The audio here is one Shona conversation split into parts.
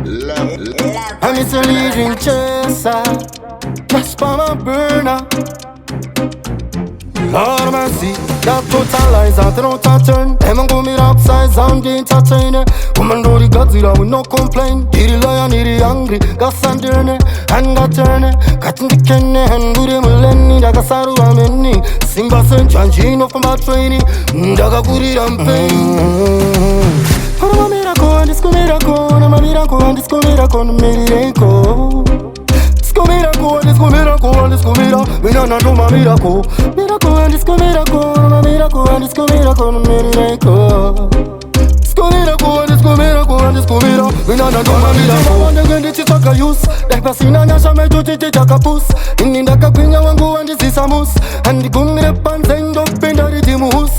And it's a leading chaser, Jasper Mabhena. Lord mercy, that totalize out the out turn. Them and Kumira upsides and the entertainer. Woman do the Godzilla with no complaint. Need the lion, need the hungry, got sanderne, and got turner. Cutting the kenne and do the millenni. Daga saru ameni, Simba Saint Janjino from our training. Daga guri ramping. I'm a miracle, and this miracle, I'm a miracle, and this miracle, miracle. This miracle, this miracle, this miracle, we don't know my miracle. Miracle, and this miracle, I'm a miracle, and this miracle, miracle. This miracle, and this miracle, and this miracle, we don't know my miracle. I'm going to take a use, like Pasina, Nasha, to take a pus. In the Capinia, Wango, and this is a moose, and the Kumira pants end up in the Dimus.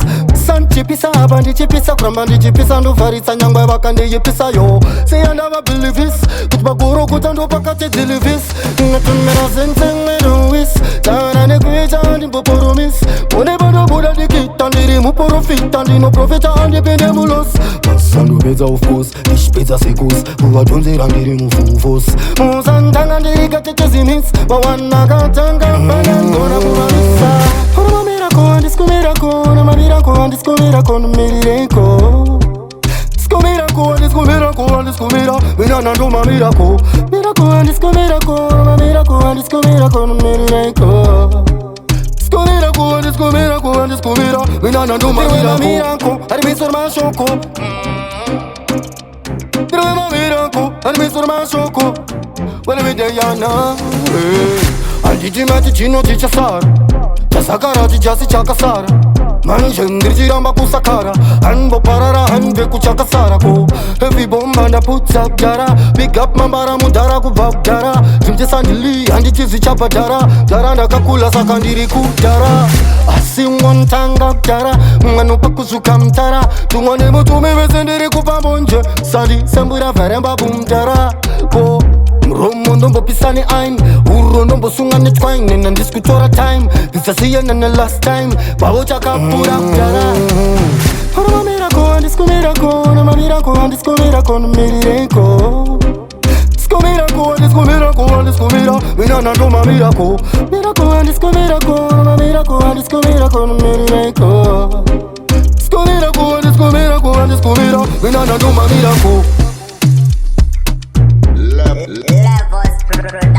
Chipisa, bandi chipisa, krambandi chipisa, no farisa, nyangwa bakande yipisa yo. Say I never believe this, kutbagoro kutando pakate delivis. Natumera senseng meruis, tana ne kueja andi poporomis. One bado buda dikit, andi rimu profit, andi no profit, andi pendemulos. Masando beza of course, ish beza sekos, buwa jonze andi rimu fufos. Muzandanga dirigate chezimis, bawana katanga, banangona bumarisa. I'm a miracle, and this miracle, I'm a miracle, and this miracle, miracle. This miracle, and this miracle, and this miracle, we don't know my miracle. Miracle, and this miracle, I'm a miracle, and this miracle, miracle. This miracle, and this miracle, and this miracle, we don't know my miracle. I miss my shoko. My miracle, I miss my shoko. When we dey yana, and did you match Gino Chachasar? Chasakara jasi chakasara, manjengri jiramba kusakara, anbo parara hanbe kuchakasara ko. Heavy bomb and a puts up jara, big up mambara mudara kubab jara. Jimje sandili andi chizi chapa jara, jara na kakula sakandiri kudara. Asim tanga jara, mano pakuzuka mtara. Tungone mutume wezendiri kupambonje, sadi sembura veremba bum jara ko. Romo nombo pisani ein, uro nombo sungane twine, and this kutora time. This is the end and the last time. Bawo chaka pura jara. I'm a miracle, and this miracle, I'm a miracle, and this miracle, miracle. This miracle, and this miracle, and this miracle, we don't know my miracle. Miracle, and this miracle, I'm a miracle, and this miracle, miracle. This miracle, and this miracle, and this miracle, we don't know my miracle. Levels production.